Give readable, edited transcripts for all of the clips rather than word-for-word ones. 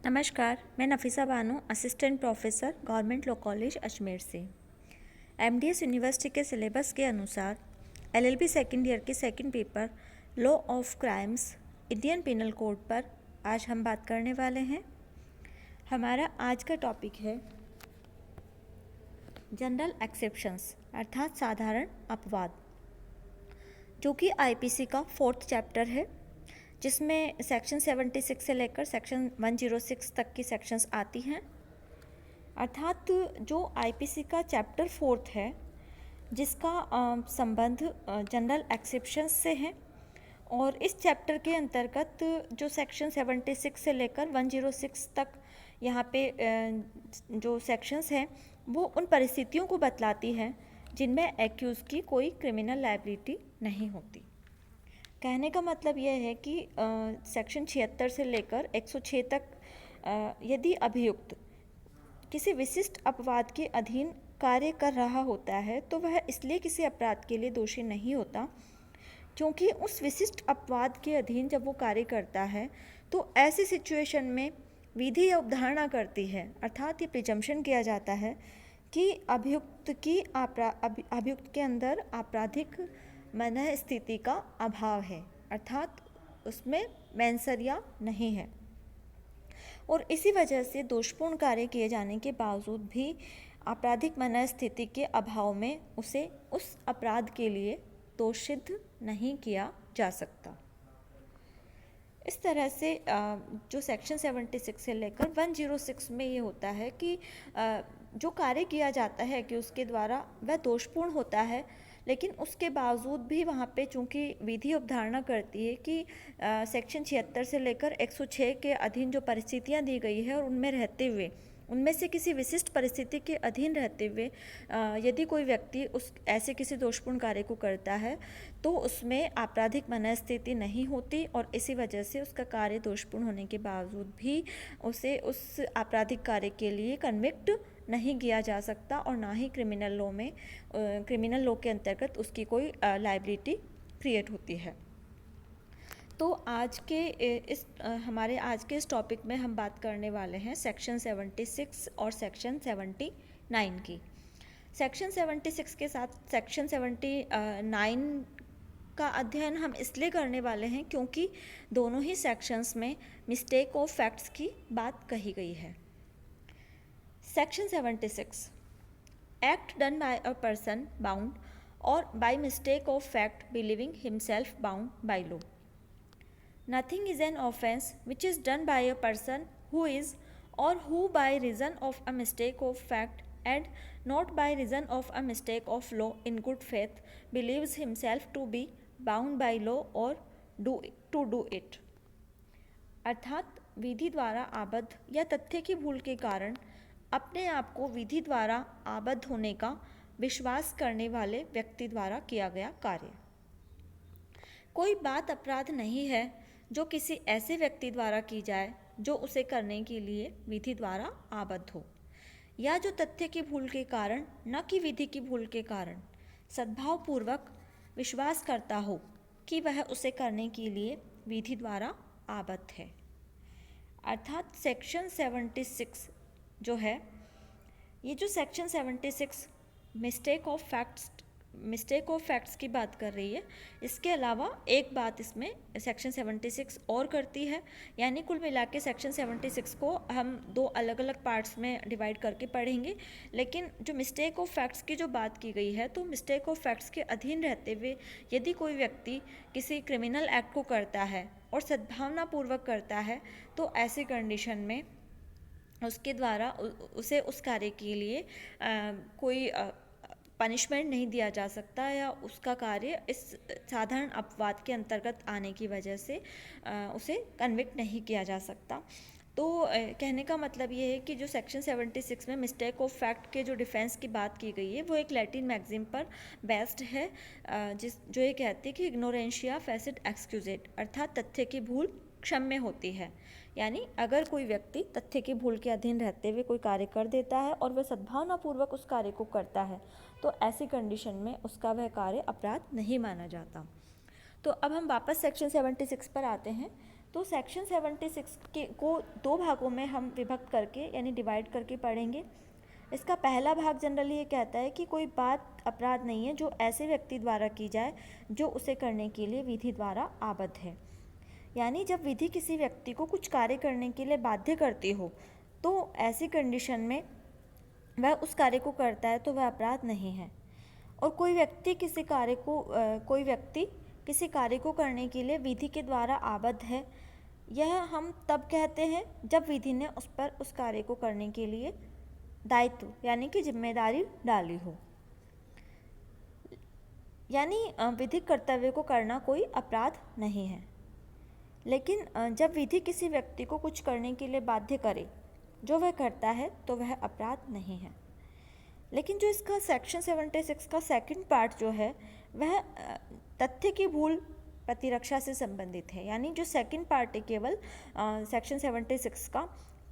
नमस्कार, मैं Nafisa Bano, assistant professor government law college Ajmer से। एमडीएस यूनिवर्सिटी के सिलेबस के अनुसार एलएलबी सेकेंड ईयर की second paper law of crimes Indian penal code पर आज हम बात करने वाले हैं। हमारा आज का टॉपिक है जनरल एक्सेप्शंस अर्थात साधारण अपवाद, जो कि आईपीसी का 4th चैप्टर है, जिसमें सेक्शन 76 से लेकर सेक्शन 106 तक की सेक्शंस आती हैं। अर्थात जो आईपीसी का चैप्टर 4th है, जिसका संबंध जनरल एक्सेप्शंस से है, और इस चैप्टर के अंतर्गत जो सेक्शन 76 से लेकर 106 तक यहाँ पे जो सेक्शंस हैं वो उन परिस्थितियों को बतलाती हैं जिनमें एक्यूज़ की कोई क्रिमिनल लायबिलिटी नहीं होती। कहने का मतलब यह है कि सेक्शन 76 से लेकर 106 तक यदि अभियुक्त किसी विशिष्ट अपवाद के अधीन कार्य कर रहा होता है तो वह इसलिए किसी अपराध के लिए दोषी नहीं होता, क्योंकि उस विशिष्ट अपवाद के अधीन जब वो कार्य करता है तो ऐसी सिचुएशन में विधि या अवधारणा करती है, अर्थात ये प्रिजम्पशन किया जाता है कि अभियुक्त के अंदर आपराधिक मनः स्थिति का अभाव है, अर्थात उसमें मेंसरिया नहीं है, और इसी वजह से दोषपूर्ण कार्य किए जाने के बावजूद भी आपराधिक मनः स्थिति के अभाव में उसे उस अपराध के लिए दोषित नहीं किया जा सकता। इस तरह से जो सेक्शन 76 से लेकर 106 में ये होता है कि जो कार्य किया जाता है कि उसके द्वारा वह दोषपूर्ण होता है, लेकिन उसके बावजूद भी वहाँ पे चूँकि विधि अवधारणा करती है कि सेक्शन 76 से लेकर 106 के अधीन जो परिस्थितियाँ दी गई है और उनमें रहते हुए उनमें से किसी विशिष्ट परिस्थिति के अधीन रहते हुए यदि कोई व्यक्ति उस ऐसे किसी दोषपूर्ण कार्य को करता है तो उसमें आपराधिक मनःस्थिति नहीं होती, और इसी वजह से उसका कार्य दोषपूर्ण होने के बावजूद भी उसे उस आपराधिक कार्य के लिए कन्विक्ट नहीं किया जा सकता, और ना ही क्रिमिनल लॉ के अंतर्गत उसकी कोई लायबिलिटी क्रिएट होती है। तो हमारे आज के इस टॉपिक में हम बात करने वाले हैं सेक्शन 76 और सेक्शन 79 की। सेक्शन 76 के साथ सेक्शन 79 का अध्ययन हम इसलिए करने वाले हैं क्योंकि दोनों ही सेक्शंस में मिस्टेक ऑफ फैक्ट्स की बात कही गई है। Section 76 act done by a person bound or by mistake of fact believing himself bound by law. Nothing is an offense which is done by a person who is or who by reason of a mistake of fact and not by reason of a mistake of law in good faith believes himself to be bound by law or to do it। अर्थात विधि द्वारा आबद्ध या तथ्य की भूल के कारण अपने आप को विधि द्वारा आबद्ध होने का विश्वास करने वाले व्यक्ति द्वारा किया गया कार्य। कोई बात अपराध नहीं है जो किसी ऐसे व्यक्ति द्वारा की जाए जो उसे करने के लिए विधि द्वारा आबद्ध हो, या जो तथ्य की भूल के कारण न कि विधि की भूल के कारण सद्भावपूर्वक विश्वास करता हो कि वह उसे करने के लिए विधि द्वारा आबद्ध है। अर्थात सेक्शन 76 जो है, ये जो सेक्शन 76 मिस्टेक ऑफ फैक्ट्स की बात कर रही है, इसके अलावा एक बात इसमें सेक्शन 76 और करती है, यानी कुल मिला के सेक्शन 76 को हम दो अलग अलग पार्ट्स में डिवाइड करके पढ़ेंगे। लेकिन जो मिस्टेक ऑफ फैक्ट्स की जो बात की गई है, तो मिस्टेक ऑफ फैक्ट्स के अधीन रहते हुए यदि कोई व्यक्ति किसी क्रिमिनल एक्ट को करता है और सद्भावनापूर्वक करता है, तो ऐसी कंडीशन में उसके द्वारा उसे उस कार्य के लिए कोई पनिशमेंट नहीं दिया जा सकता, या उसका कार्य इस साधारण अपवाद के अंतर्गत आने की वजह से उसे कन्विक्ट नहीं किया जा सकता। तो कहने का मतलब ये है कि जो सेक्शन 76 में मिस्टेक ऑफ फैक्ट के जो डिफेंस की बात की गई है वो एक लैटिन मैगजीम पर बेस्ड है, जो ये कहती है कि इग्नोरेंशिया फेसिट एक्सक्यूजेट, अर्थात तथ्य की भूल क्षम्य होती है। यानी अगर कोई व्यक्ति तथ्य की भूल के अधीन रहते हुए कोई कार्य कर देता है और वह सद्भावनापूर्वक उस कार्य को करता है, तो ऐसी कंडीशन में उसका वह कार्य अपराध नहीं माना जाता। तो अब हम वापस सेक्शन 76 पर आते हैं। तो सेक्शन 76 के को दो भागों में हम विभक्त करके यानी डिवाइड करके पढ़ेंगे। इसका पहला भाग जनरली ये कहता है कि कोई बात अपराध नहीं है जो ऐसे व्यक्ति द्वारा की जाए जो उसे करने के लिए विधि द्वारा आबद्ध है। यानी जब विधि किसी व्यक्ति को कुछ कार्य करने के लिए बाध्य करती हो तो ऐसी कंडीशन में वह उस कार्य को करता है तो वह अपराध नहीं है। और कोई व्यक्ति किसी कार्य को करने के लिए विधि के द्वारा आबद्ध है, यह हम तब कहते हैं जब विधि ने उस पर उस कार्य को करने के लिए दायित्व यानी कि जिम्मेदारी डाली हो। यानी विधिक कर्तव्य को करना कोई अपराध नहीं है। लेकिन जब विधि किसी व्यक्ति को कुछ करने के लिए बाध्य करे जो वह करता है तो वह अपराध नहीं है। लेकिन जो इसका सेक्शन 76 का सेकंड पार्ट जो है वह तथ्य की भूल प्रतिरक्षा से संबंधित है। यानी जो सेकंड पार्ट है केवल सेक्शन 76 का,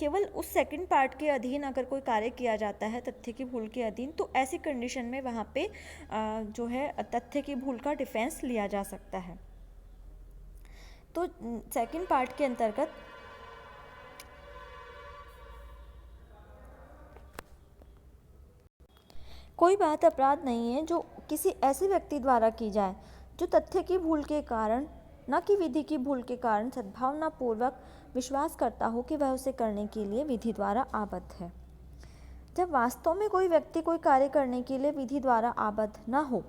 केवल उस सेकंड पार्ट के अधीन अगर कोई कार्य किया जाता है तथ्य की भूल के अधीन, तो ऐसी कंडीशन में वहाँ पे जो है तथ्य की भूल का डिफेंस लिया जा सकता है। तो सेकंड पार्ट के अंतर्गत कोई बात अपराध नहीं है जो किसी ऐसे व्यक्ति द्वारा की जाए जो तथ्य की भूल के कारण, न कि विधि की भूल के कारण, सद्भावनापूर्वक विश्वास करता हो कि वह उसे करने के लिए विधि द्वारा आबद्ध है। जब वास्तव में कोई व्यक्ति कोई कार्य करने के लिए विधि द्वारा आबद्ध न हो,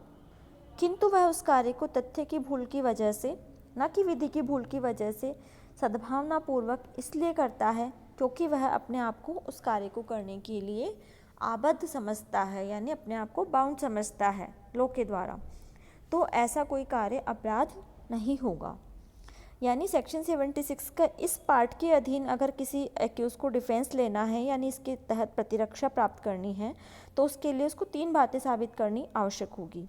किंतु वह उस कार्य को तथ्य की भूल की वजह से, न कि विधि की भूल की वजह से सद्भावनापूर्वक इसलिए करता है क्योंकि वह अपने आप को उस कार्य को करने के लिए आबद्ध समझता है, यानी अपने आप को बाउंड समझता है लॉ के द्वारा, तो ऐसा कोई कार्य अपराध नहीं होगा। यानी सेक्शन 76 का इस पार्ट के अधीन अगर किसी एक्यूज को डिफेंस लेना है यानी इसके तहत प्रतिरक्षा प्राप्त करनी है तो उसके लिए उसको 3 बातें साबित करनी आवश्यक होगी।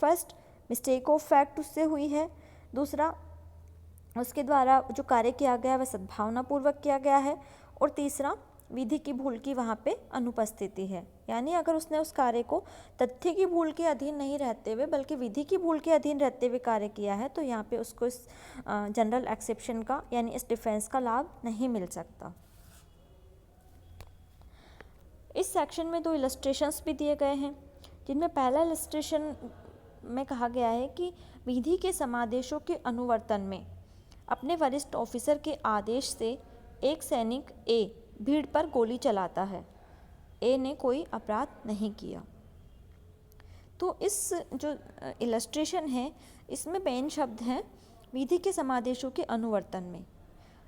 फर्स्ट, मिस्टेक ऑफ फैक्ट उससे हुई है। दूसरा, उसके द्वारा जो कार्य किया गया वह सद्भावनापूर्वक किया गया है। और तीसरा, विधि की भूल की वहाँ पे अनुपस्थिति है। यानी अगर उसने उस कार्य को तथ्य की भूल के अधीन नहीं रहते हुए बल्कि विधि की भूल के अधीन रहते हुए कार्य किया है तो यहाँ पे उसको इस जनरल एक्सेप्शन का यानी इस डिफेंस का लाभ नहीं मिल सकता। इस सेक्शन में 2 इलस्ट्रेशंस भी दिए गए हैं, जिनमें पहला इलस्ट्रेशन में कहा गया है कि विधि के समादेशों के अनुवर्तन में अपने वरिष्ठ ऑफिसर के आदेश से एक सैनिक ए भीड़ पर गोली चलाता है। ए ने कोई अपराध नहीं किया। तो इस जो इलस्ट्रेशन है इसमें मेन शब्द हैं विधि के समादेशों के अनुवर्तन में।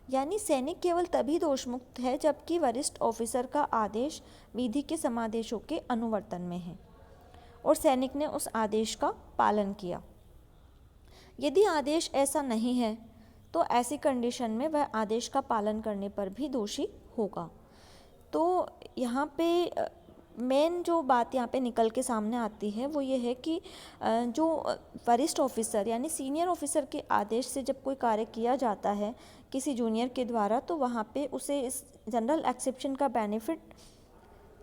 यानी सैनिक केवल तभी दोषमुक्त है जबकि वरिष्ठ ऑफिसर का आदेश विधि के समादेशों के अनुवर्तन में है और सैनिक ने उस आदेश का पालन किया। यदि आदेश ऐसा नहीं है तो ऐसी कंडीशन में वह आदेश का पालन करने पर भी दोषी होगा। तो यहाँ पे मेन जो बात यहाँ पे निकल के सामने आती है वो ये है कि जो वरिष्ठ ऑफिसर यानी सीनियर ऑफिसर के आदेश से जब कोई कार्य किया जाता है किसी जूनियर के द्वारा तो वहाँ पे उसे इस जनरल एक्सेप्शन का बेनिफिट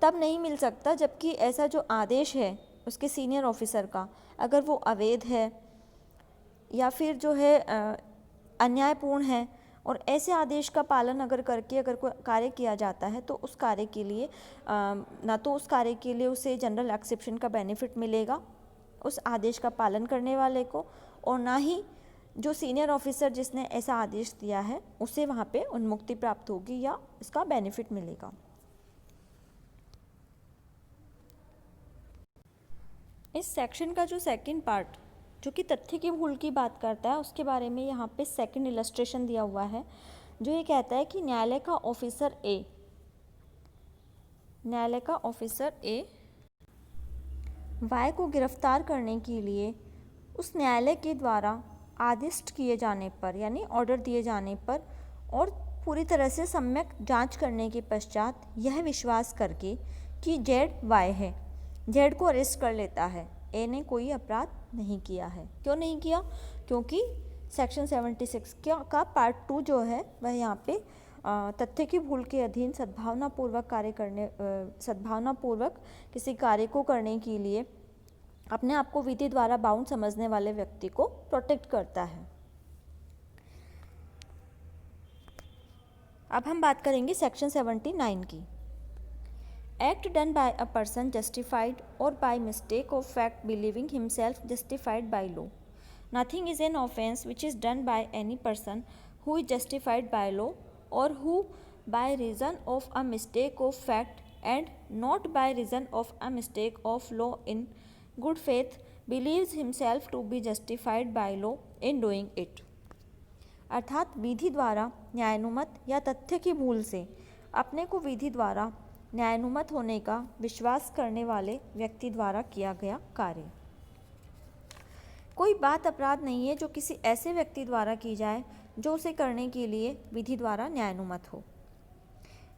तब नहीं मिल सकता जबकि ऐसा जो आदेश है उसके सीनियर ऑफिसर का अगर वो अवैध है या फिर जो है अन्यायपूर्ण है और ऐसे आदेश का पालन अगर करके अगर कोई कार्य किया जाता है तो उस कार्य के लिए ना तो उस कार्य के लिए उसे जनरल एक्सेप्शन का बेनिफिट मिलेगा उस आदेश का पालन करने वाले को, और ना ही जो सीनियर ऑफिसर जिसने ऐसा आदेश दिया है उसे वहाँ पे उन्मुक्ति प्राप्त होगी या इसका बेनिफिट मिलेगा। इस सेक्शन का जो सेकंड पार्ट जो कि तथ्य की भूल की बात करता है उसके बारे में यहाँ पे सेकंड इलस्ट्रेशन दिया हुआ है जो ये कहता है कि न्यायालय का ऑफिसर ए वाई को गिरफ्तार करने के लिए उस न्यायालय के द्वारा आदिष्ट किए जाने पर यानी ऑर्डर दिए जाने पर और पूरी तरह से सम्यक जांच करने के पश्चात यह विश्वास करके कि जेड वाई है, जेड को अरेस्ट कर लेता है। ए ने कोई अपराध नहीं किया है। क्यों नहीं किया? क्योंकि सेक्शन 76 का पार्ट 2 जो है वह यहाँ पे तथ्य की भूल के अधीन सद्भावनापूर्वक किसी कार्य को करने के लिए अपने आप को विधि द्वारा बाउंड समझने वाले व्यक्ति को प्रोटेक्ट करता है। अब हम बात करेंगे सेक्शन 79 की। Act done by a person justified or by mistake of fact believing himself justified by law. Nothing is an offence which is done by any person who is justified by law or who by reason of a mistake of fact and not by reason of a mistake of law in good faith believes himself to be justified by law in doing it। अर्थात विधि द्वारा न्यायानुमत या तथ्य की भूल से अपने को विधि द्वारा न्यायानुमत होने का विश्वास करने वाले व्यक्ति द्वारा किया गया कार्य। कोई बात अपराध नहीं है जो किसी ऐसे व्यक्ति द्वारा की जाए जो उसे करने के लिए विधि द्वारा न्यायानुमत हो,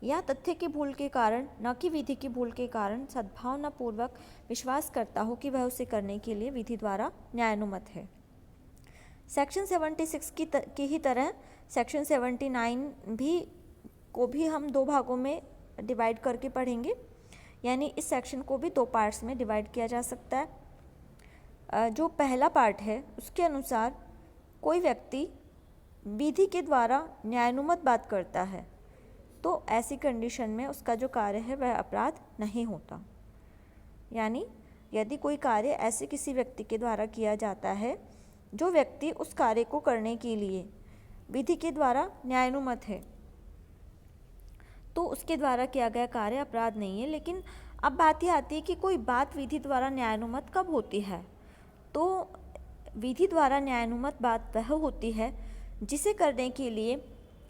या तथ्य की भूल के कारण न कि विधि की भूल के कारण सद्भावनापूर्वक विश्वास करता हो कि वह उसे करने के लिए विधि द्वारा न्यायानुमत है। सेक्शन 76 की ही तरह सेक्शन 79 को भी हम दो भागों में डिवाइड करके पढ़ेंगे, यानी इस सेक्शन को भी दो पार्ट्स में डिवाइड किया जा सकता है। जो पहला पार्ट है उसके अनुसार कोई व्यक्ति विधि के द्वारा न्यायानुमत बात करता है तो ऐसी कंडीशन में उसका जो कार्य है वह अपराध नहीं होता। यानी यदि कोई कार्य ऐसे किसी व्यक्ति के द्वारा किया जाता है जो व्यक्ति उस कार्य को करने के लिए विधि के द्वारा न्यायानुमत है तो उसके द्वारा किया गया कार्य अपराध नहीं है। लेकिन अब बात यह आती है कि कोई बात विधि द्वारा न्यायानुमत कब होती है, तो विधि द्वारा न्यायानुमत बात वह होती है जिसे करने के लिए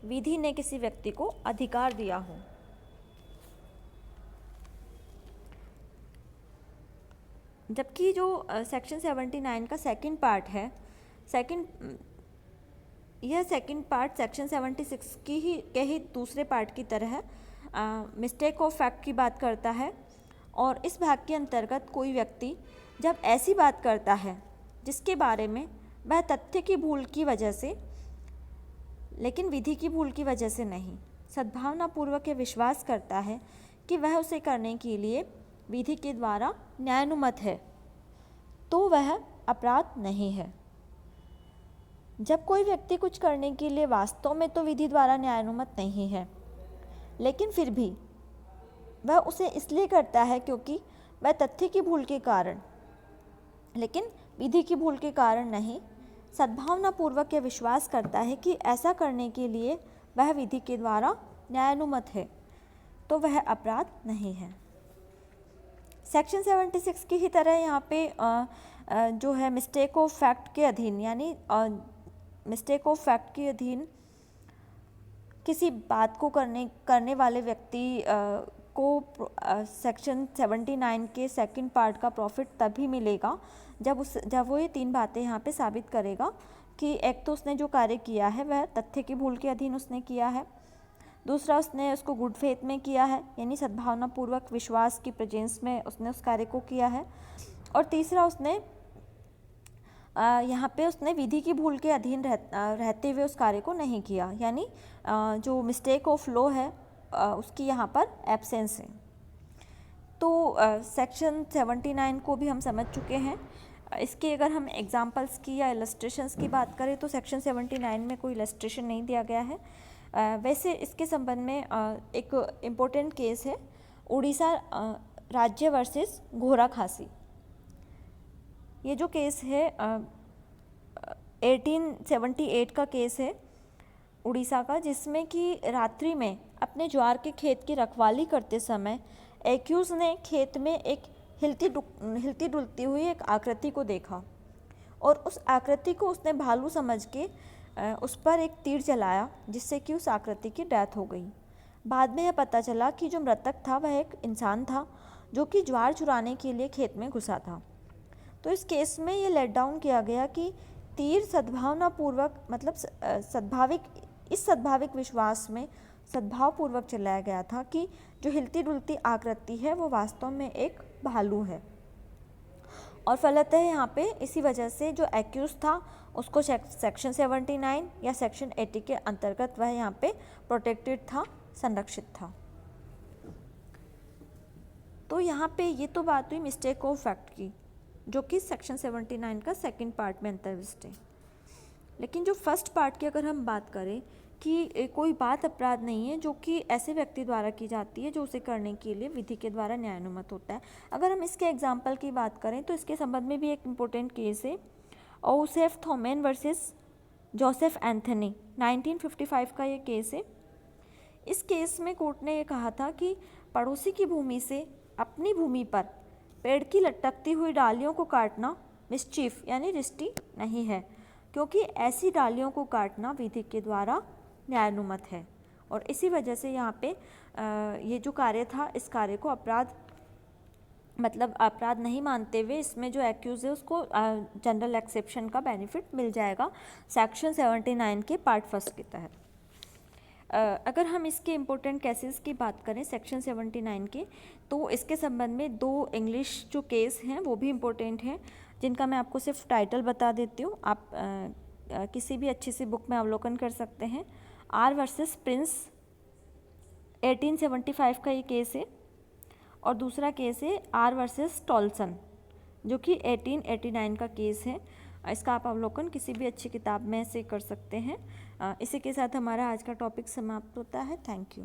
विधि ने किसी व्यक्ति को अधिकार दिया हो। जबकि जो सेक्शन 79 का सेकंड पार्ट है, यह सेकंड पार्ट सेक्शन 76 के ही दूसरे पार्ट की तरह मिस्टेक ऑफ फैक्ट की बात करता है। और इस भाग के अंतर्गत कोई व्यक्ति जब ऐसी बात करता है जिसके बारे में वह तथ्य की भूल की वजह से, लेकिन विधि की भूल की वजह से नहीं, सद्भावनापूर्वक यह विश्वास करता है कि वह उसे करने के लिए विधि के द्वारा न्यायानुमत है, तो वह अपराध नहीं है। जब कोई व्यक्ति कुछ करने के लिए वास्तव में तो विधि द्वारा न्यायानुमत नहीं है, लेकिन फिर भी वह उसे इसलिए करता है क्योंकि वह तथ्य की भूल के कारण, लेकिन विधि की भूल के कारण नहीं, सद्भावनापूर्वक यह विश्वास करता है कि ऐसा करने के लिए वह विधि के द्वारा न्यायानुमत है, तो वह अपराध नहीं है। सेक्शन 76 की ही तरह यहाँ पे जो है मिस्टेक ऑफ फैक्ट के अधीन, यानी मिस्टेक ऑफ फैक्ट के अधीन किसी बात को करने वाले व्यक्ति को सेक्शन 79 के सेकंड पार्ट का प्रॉफिट तभी मिलेगा जब वो ये तीन बातें यहाँ पे साबित करेगा कि एक तो उसने जो कार्य किया है वह तथ्य की भूल के अधीन उसने किया है, दूसरा उसने उसको गुड फेथ में किया है यानी सद्भावनापूर्वक विश्वास की प्रेजेंस में उसने उस कार्य को किया है, और तीसरा उसने यहाँ पे उसने विधि की भूल के अधीन रहते हुए उस कार्य को नहीं किया, यानी जो मिस्टेक ऑफ लॉ है उसकी यहाँ पर एब्सेंस है। तो सेक्शन 79 को भी हम समझ चुके हैं। इसके अगर हम एग्जांपल्स की या इलस्ट्रेशंस की बात करें तो सेक्शन 79 में कोई इलस्ट्रेशन नहीं दिया गया है। वैसे इसके संबंध में एक इम्पोर्टेंट केस है उड़ीसा राज्य वर्सेस घोरा खासी। ये जो केस है 1878 का केस है उड़ीसा का, जिसमें कि रात्रि में अपने ज्वार के खेत की रखवाली करते समय एक्यूज ने खेत में एक हिलती डुलती हुई एक आकृति को देखा और उस आकृति को उसने भालू समझ के उस पर एक तीर चलाया, जिससे कि उस आकृति की डेथ हो गई। बाद में यह पता चला कि जो मृतक था वह एक इंसान था जो कि ज्वार चुराने के लिए खेत में घुसा था। तो इस केस में ये लेट डाउन किया गया कि तीर सद्भावनापूर्वक मतलब सद्भाविक विश्वास में सद्भावपूर्वक चलाया गया था कि जो हिलती डुलती आकृति है वो वास्तव में एक भालू है, और फलतः यहाँ पे इसी वजह से जो एक्यूज था उसको सेक्शन 79 या सेक्शन 80 के अंतर्गत वह यहाँ पे प्रोटेक्टेड था, संरक्षित था। तो यहाँ पे ये तो बात हुई मिस्टेक ऑफ फैक्ट की, जो कि सेक्शन 79 का सेकंड पार्ट में अंतर्विष्ट है। लेकिन जो फर्स्ट पार्ट की अगर हम बात करें कि कोई बात अपराध नहीं है जो कि ऐसे व्यक्ति द्वारा की जाती है जो उसे करने के लिए विधि के द्वारा न्यायानुमत होता है। अगर हम इसके एग्जाम्पल की बात करें तो इसके संबंध में भी एक इम्पोर्टेंट केस है, ओसेफ थॉमेन वर्सेस जोसेफ एंथनी, 1955 का ये केस है। इस केस में कोर्ट ने ये कहा था कि पड़ोसी की भूमि से अपनी भूमि पर पेड़ की लटकती हुई डालियों को काटना मिसचीफ यानी रिष्टी नहीं है, क्योंकि ऐसी डालियों को काटना विधि के द्वारा न्यायानुमत है। और इसी वजह से यहाँ पे ये जो कार्य था, इस कार्य को अपराध मतलब अपराध नहीं मानते हुए इसमें जो एक्यूज है उसको जनरल एक्सेप्शन का बेनिफिट मिल जाएगा सेक्शन 79 के पार्ट फर्स्ट के तहत। अगर हम इसके इम्पोर्टेंट केसेस की बात करें सेक्शन 79 के, तो इसके संबंध में 2 इंग्लिश जो केस हैं वो भी इम्पोर्टेंट हैं, जिनका मैं आपको सिर्फ टाइटल बता देती हूँ। आप किसी भी अच्छी सी बुक में अवलोकन कर सकते हैं। आर वर्सेस प्रिंस 1875 का ये केस है, और दूसरा केस है आर वर्सेस टॉल्सन जो कि 1889 का केस है। इसका आप अवलोकन किसी भी अच्छी किताब में से कर सकते हैं। इसी के साथ हमारा आज का टॉपिक समाप्त होता है। Thank you.